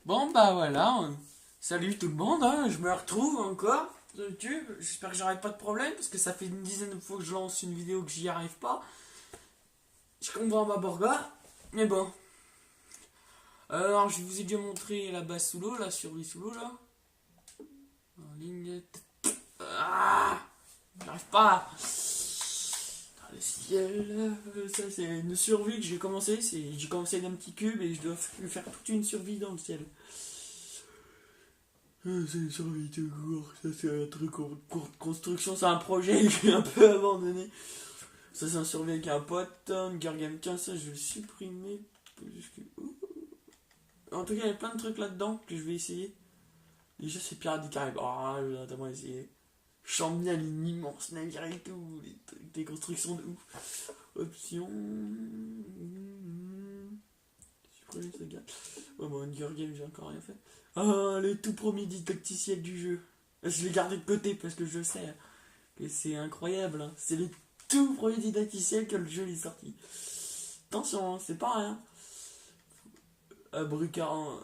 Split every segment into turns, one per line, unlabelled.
Bon bah voilà, salut tout le monde, hein, je me retrouve encore sur YouTube. J'espère que j'aurai pas de problème parce que ça fait une dizaine de fois que je lance une vidéo que j'y arrive pas. Je comprends ma borga, mais bon. Alors je vous ai déjà montré la base sous l'eau, la survie sous l'eau là. En ligne. Ah, j'arrive pas. Dans le ciel, ça c'est une survie que j'ai commencé. J'ai commencé d'un petit cube et je dois faire toute une survie dans le ciel. C'est une survie de cours, ça c'est un truc en cours de construction, c'est un projet que j'ai un peu abandonné. Ça c'est un survie avec un pote, une Game, tiens ça je vais le supprimer. En tout cas il y a plein de trucs là-dedans que je vais essayer. Déjà c'est Pirates des Caraïbes, ah je vais notamment essayer. Chambien, une immense navire et tout, des constructions de ouf. Option. Supprimer ce gars. Oh bon, Hunger Games j'ai encore rien fait. Ah, le tout premier didacticiel du jeu. Je l'ai gardé de côté parce que je sais que c'est incroyable, hein. C'est le tout premier didacticiel que le jeu est sorti. Attention, hein, c'est pas rien. Abri 40,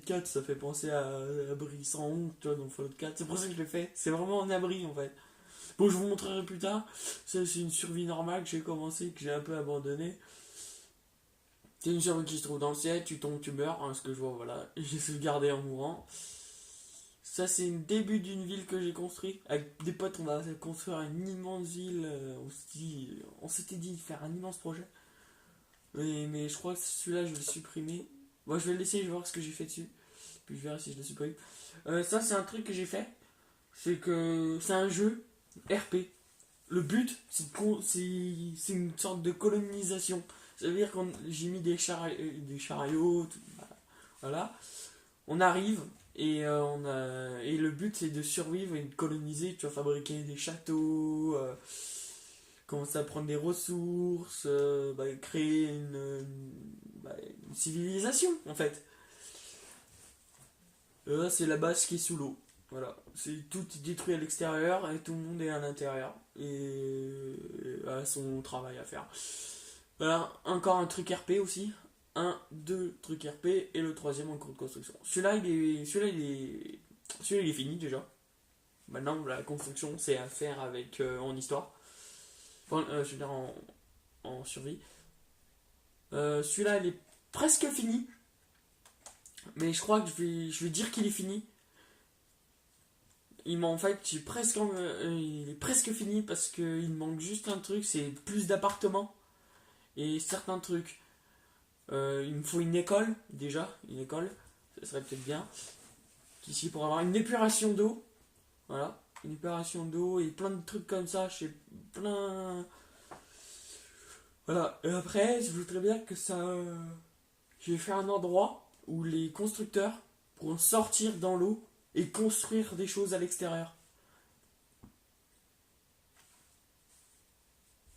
4, ça fait penser à Abri 111, tu vois, dans Fallout 4. C'est pour ça que je l'ai fait. C'est vraiment un abri en fait. Bon, je vous montrerai plus tard. Ça, c'est une survie normale que j'ai commencé, que j'ai un peu abandonné. C'est une survie qui se trouve dans le ciel, tu tombes, tu meurs, hein, ce que je vois, voilà. J'ai sauvegardé en mourant. Ça, c'est le début d'une ville que j'ai construite. Avec des potes, on va construire une immense ville. On s'était dit de faire un immense projet. Mais je crois que celui-là, je vais le supprimer. Bon, je vais le laisser, je vais voir ce que j'ai fait dessus. Puis je verrai si je le supprime. Ça, c'est un truc que j'ai fait. C'est que c'est un jeu RP. Le but, c'est une sorte de colonisation. Ça veut dire que j'ai mis des chariots, voilà. On arrive et le but c'est de survivre et de coloniser. Tu vas fabriquer des châteaux, commencer à prendre des ressources, créer une civilisation en fait. Là c'est la base qui est sous l'eau. Voilà, c'est tout est détruit à l'extérieur et tout le monde est à l'intérieur et a son travail à faire. Voilà, encore un truc RP aussi. Un, deux trucs RP et le troisième en cours de construction. Celui-là il est fini déjà. Maintenant la construction c'est à faire avec en histoire. Enfin, je veux dire en survie. Celui-là il est presque fini. Mais je crois que je vais dire qu'il est fini. En fait, il est presque fini parce qu'il manque juste un truc, c'est plus d'appartements et certains trucs. Il me faut une école, déjà, une école, ça serait peut-être bien. Ici, pour avoir une épuration d'eau, voilà, une épuration d'eau et plein de trucs comme ça, chez plein. Voilà, et après, je voudrais bien que ça. Je vais faire un endroit où les constructeurs pourront sortir dans l'eau et construire des choses à l'extérieur.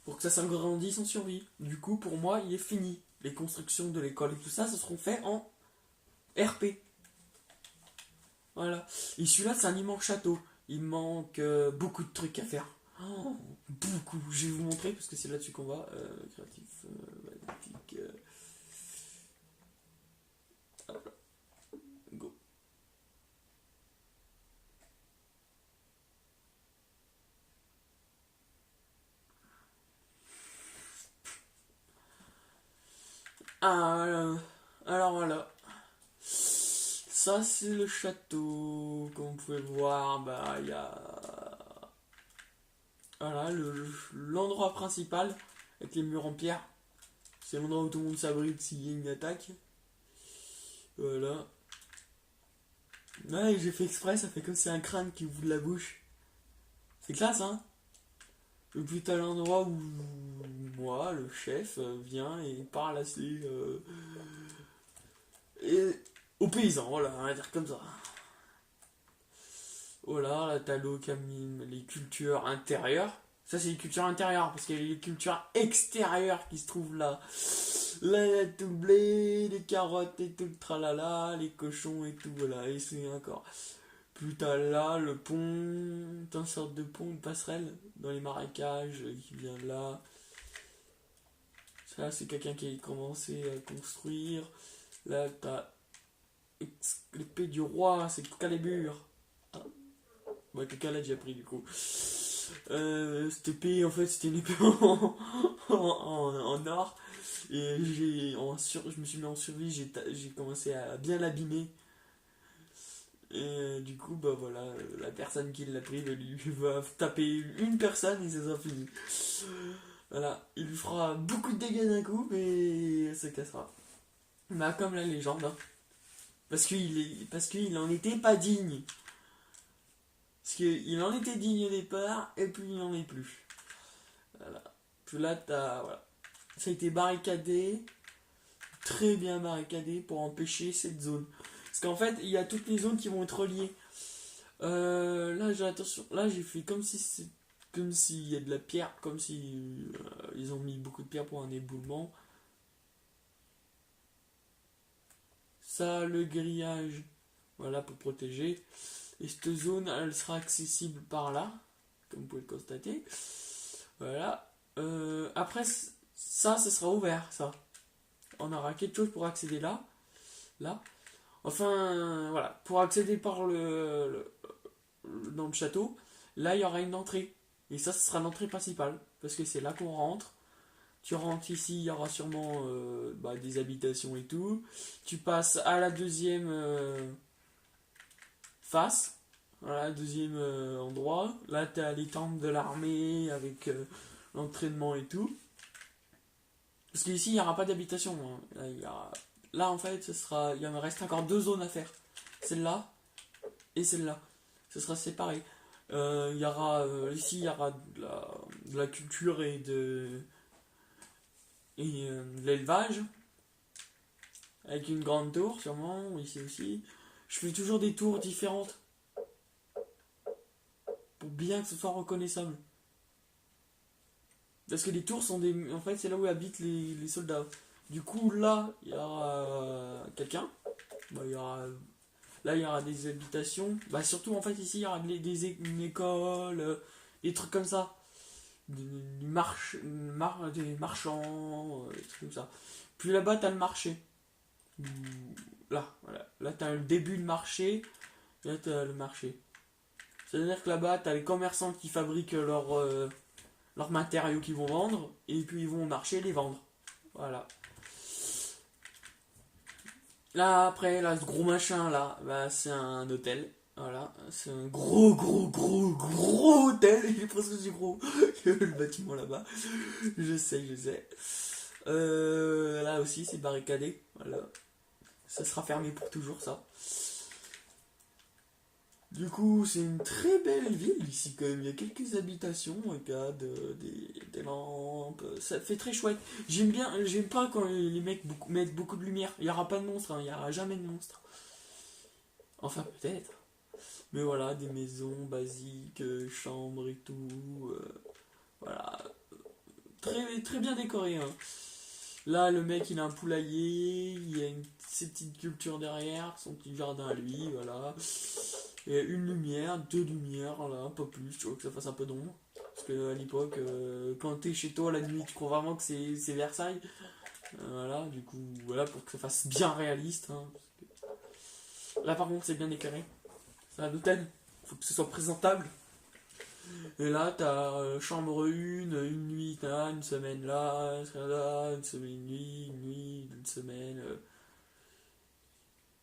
Pour que ça s'agrandisse en survie. Du coup, pour moi, il est fini. Les constructions de l'école et tout ça, ce seront faits en RP. Voilà. Et celui-là, c'est un immense château. Il manque beaucoup de trucs à faire. Oh, beaucoup. Je vais vous montrer parce que c'est là-dessus qu'on va. Créatif, magnifique. Hop là, go. Alors voilà. Ça, c'est le château. Comme vous pouvez le voir, bah, il y a. Voilà, l'endroit principal avec les murs en pierre. C'est l'endroit où tout le monde s'abrite s'il y a une attaque. Voilà. Ouais, j'ai fait exprès, ça fait comme si c'est un crâne qui ouvre la bouche. C'est classe, hein? Et puis t'as l'endroit où moi, le chef, vient et parle et, aux paysans, voilà, on va dire comme ça. Voilà, là t'as l'eau les cultures intérieures. Ça c'est les cultures intérieures, parce qu'il y a les cultures extérieures qui se trouvent là. Là, il y a tout le blé, les carottes et tout le tralala, les cochons et tout, voilà, et c'est encore. Puis t'as là le pont, t'as une sorte de pont, une passerelle dans les marécages qui vient de là. Ça, c'est quelqu'un qui a commencé à construire. Là, t'as l'épée du roi, c'est Calébur. Ah. Ouais, quelqu'un l'a déjà pris du coup. Cette épée, en fait, c'était une épée en or. Et je me suis mis en survie, j'ai commencé à bien l'abîmer. Et du coup, bah voilà, la personne qui l'a pris va taper une personne et c'est ça fini. Voilà, il lui fera beaucoup de dégâts d'un coup, mais elle se cassera. Bah, comme la légende, hein. Parce qu'il en était pas digne. Parce qu'il en était digne au départ, et puis il n'en est plus. Voilà. Puis là, voilà. Ça a été barricadé, très bien barricadé, pour empêcher cette zone. Parce qu'en fait, il y a toutes les zones qui vont être reliées. Là, j'ai fait comme s'il y a de la pierre, comme si ils ont mis beaucoup de pierre pour un éboulement. Ça, le grillage, voilà, pour protéger. Et cette zone, elle sera accessible par là, comme vous pouvez le constater. Voilà. Après, ça sera ouvert, ça. On aura quelque chose pour accéder là. Là. Enfin, voilà. Pour accéder par dans le château, là, il y aura une entrée. Et ça, ce sera l'entrée principale. Parce que c'est là qu'on rentre. Tu rentres ici, il y aura sûrement des habitations et tout. Tu passes à la deuxième face. Voilà, deuxième endroit. Là, tu as les tentes de l'armée avec l'entraînement et tout. Parce qu'ici, il n'y aura pas d'habitation. Hein. Là, en fait, il y en reste encore deux zones à faire. Celle-là et celle-là. Ce sera séparé. Ici, il y aura de la culture et de l'élevage. Avec une grande tour, sûrement. Ici aussi. Je fais toujours des tours différentes. Pour bien que ce soit reconnaissable. Parce que les tours sont des. En fait, c'est là où habitent les soldats. Du coup, là, il y aura quelqu'un. Là, il y aura des habitations. Surtout, en fait, ici, il y aura une école, des trucs comme ça. Des marchands, des trucs comme ça. Puis là-bas, t'as le marché. Là, voilà. Là, t'as le début de marché. Là, t'as le marché. C'est-à-dire que là-bas, t'as les commerçants qui fabriquent leurs matériaux qu'ils vont vendre, et puis ils vont au marché les vendre. Voilà. Là, après, là, ce gros machin, là, c'est un hôtel. Voilà, c'est un gros hôtel. Il est presque aussi gros que le bâtiment là-bas. Je sais. Là aussi, c'est barricadé. Voilà. Ça sera fermé pour toujours, ça. Du coup, c'est une très belle ville ici quand même. Il y a quelques habitations, regarde, des lampes. Ça fait très chouette. J'aime pas quand les mecs mettent beaucoup de lumière. Il n'y aura pas de monstres, hein, il n'y aura jamais de monstres. Enfin, peut-être. Mais voilà, des maisons basiques, chambres et tout. Voilà. Très, très bien décoré. Hein. Là, le mec, il a un poulailler. Il y a ses petites cultures derrière. Son petit jardin à lui, voilà. Et une lumière, deux lumières, là, pas plus, tu vois, que ça fasse un peu d'ombre. Parce que à l'époque, quand t'es chez toi la nuit, tu crois vraiment que c'est Versailles. Voilà, du coup, voilà, pour que ça fasse bien réaliste. Hein, là, par contre, c'est bien éclairé. C'est un hôtel, faut que ce soit présentable. Et là, t'as chambre 1, une nuit là, une semaine là, une semaine, une nuit, une semaine.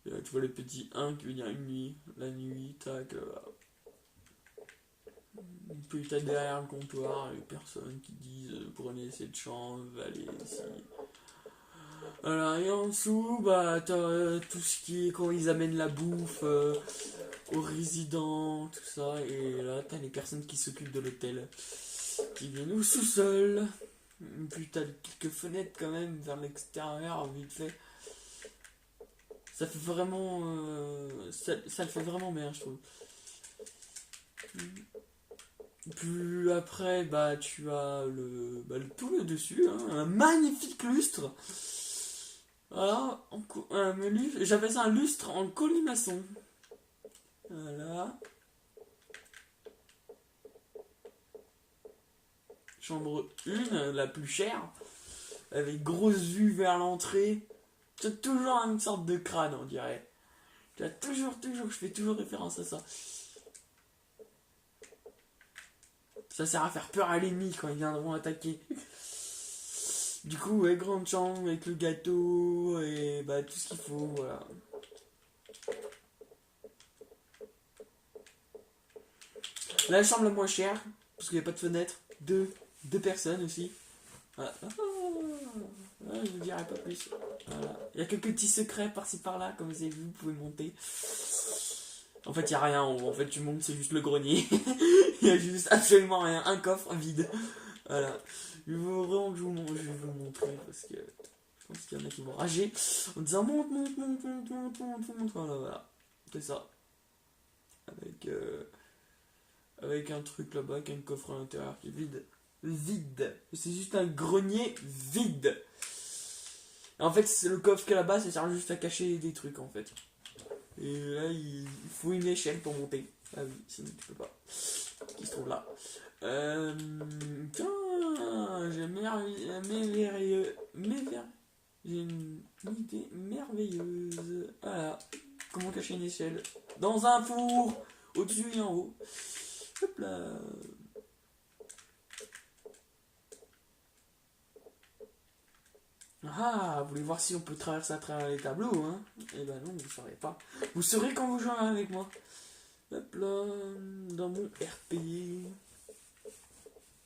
Tu vois le petit 1 qui veut dire une nuit, la nuit, tac. Puis t'as derrière le comptoir les personnes qui disent prenez cette chambre, allez ici. Voilà, et en dessous, t'as tout ce qui est quand ils amènent la bouffe aux résidents, tout ça. Et là, t'as les personnes qui s'occupent de l'hôtel qui viennent au sous-sol. Puis t'as quelques fenêtres quand même vers l'extérieur, vite fait. Ça fait vraiment. Ça le fait vraiment bien, je trouve. Puis après, tu as tout le dessus, hein, un magnifique lustre. Voilà, j'appelle ça un lustre en colimaçon. Voilà. Chambre 1, la plus chère, avec grosse vue vers l'entrée. C'est toujours une sorte de crâne, on dirait. Tu vois, toujours, je fais toujours référence à ça. Ça sert à faire peur à l'ennemi quand ils viendront attaquer. Du coup, ouais, grande chambre avec le gâteau et bah tout ce qu'il faut, voilà. La chambre la moins chère, parce qu'il n'y a pas de fenêtre. Deux personnes aussi. Voilà. Je vous dirai pas plus. Voilà. Il y a quelques petits secrets par-ci par-là, comme vous avez vu, vous pouvez monter. En fait, il n'y a rien en haut. En fait, tu montes, c'est juste le grenier. Il n'y a juste absolument rien. Un coffre vide. Voilà. Il faut vraiment que je vais vous montrer parce que je pense qu'il y en a qui vont rager en disant monte. Voilà. C'est ça. Avec un truc là-bas, avec un coffre à l'intérieur qui est vide. Vide. C'est juste un grenier vide. Et en fait, c'est le coffre qui est là-bas, ça sert juste à cacher des trucs en fait. Et là, il faut une échelle pour monter. Ah oui, sinon tu peux pas. Qui se trouve là. Tiens, j'ai une idée merveilleuse. Voilà. Comment cacher une échelle? Dans un four, au-dessus et en haut. Hop là. Ah, vous voulez voir si on peut traverser à travers les tableaux, hein? Eh ben non, vous ne saurez pas. Vous saurez quand vous jouerez avec moi. Hop là, dans mon RP.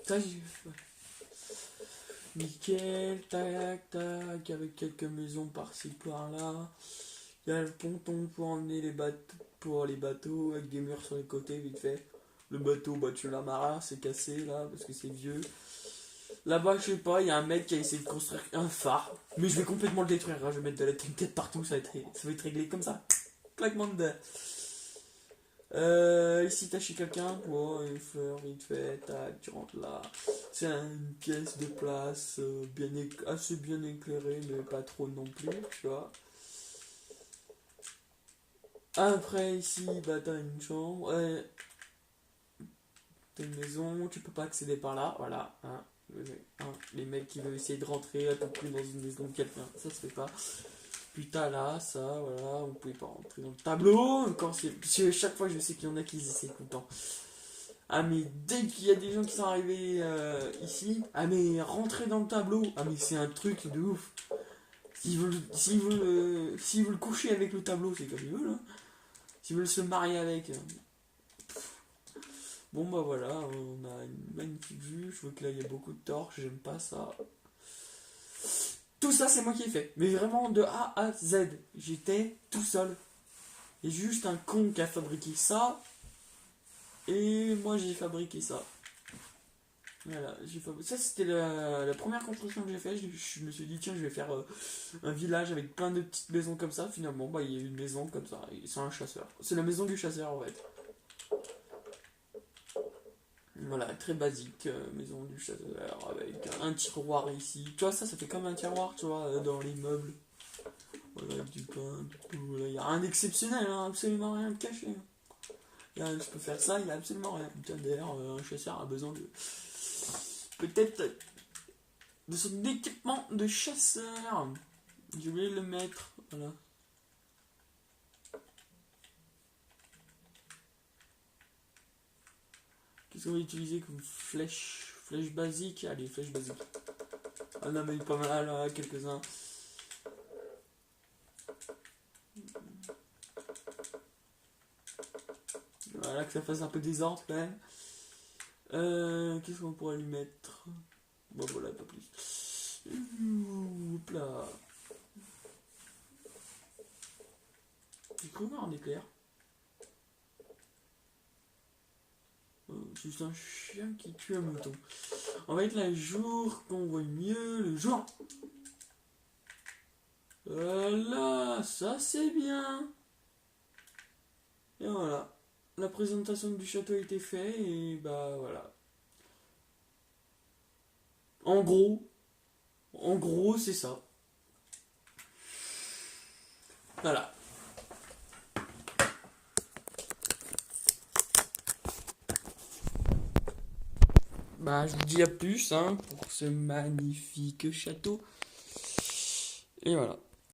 Ça, nickel, tac, tac, avec quelques maisons par-ci, par-là. Il y a le ponton pour emmener les bateaux, avec des murs sur les côtés, vite fait. Le bateau, bah tu l'amarras, c'est cassé là, parce que c'est vieux. Là-bas, je sais pas, il y a un mec qui a essayé de construire un phare. Mais je vais complètement le détruire, hein. Je vais mettre de la tête partout, ça va être réglé comme ça. Claquement de dents. Ici, t'as chez quelqu'un, une fleur, vite fait, tac, tu rentres là. C'est une pièce de place, assez bien éclairée, mais pas trop non plus, tu vois. Après, ici, bah, t'as une chambre, t'as une maison, tu peux pas accéder par là, voilà, hein. Les mecs qui veulent essayer de rentrer à tout prix dans une maison de quelqu'un, ça se fait pas. Puis t'as là, ça, voilà, vous pouvez pas rentrer dans le tableau. Parce que chaque fois je sais qu'il y en a qui essaient tout le temps. Ah mais dès qu'il y a des gens qui sont arrivés ici, ah mais rentrer dans le tableau, ah mais c'est un truc de ouf. S'ils veulent coucher avec le tableau, c'est comme ils veulent. Hein. S'ils veulent se marier avec. Bon bah voilà, on a une magnifique vue. Je vois que là il y a beaucoup de torches, j'aime pas ça. Tout ça, c'est moi qui ai fait. Mais vraiment de A à Z. J'étais tout seul. Il y a juste un con qui a fabriqué ça. Et moi, j'ai fabriqué ça. Voilà, ça c'était la première construction que j'ai fait. Je me suis dit, tiens, je vais faire un village avec plein de petites maisons comme ça. Finalement, bah, il y a une maison comme ça. C'est un chasseur. C'est la maison du chasseur en fait. Voilà, très basique, maison du chasseur avec un tiroir ici. Tu vois, ça fait comme un tiroir, tu vois, dans les meubles. Voilà, avec du pain, du tout. Il n'y a rien d'exceptionnel, hein, absolument rien de caché. Je peux faire ça, il n'y a absolument rien. D'ailleurs, un chasseur a besoin de. Peut-être de son équipement de chasseur. Je vais le mettre, voilà. Qu'est-ce qu'on va utiliser comme flèche? Flèche basique? Allez, flèche basique. On en a mis pas mal, hein, quelques-uns. Voilà, que ça fasse un peu désordre quand même. Qu'est-ce qu'on pourrait lui mettre? Bon, voilà, pas plus. Hop là. J'ai cru voir un éclair. Juste un chien qui tue un mouton. On va être le jour qu'on voit mieux. Le jour. Voilà, ça c'est bien. Et voilà. La présentation du château a été faite et bah voilà. En gros, c'est ça. Voilà. Bah, je vous dis à plus hein, pour ce magnifique château. Et voilà.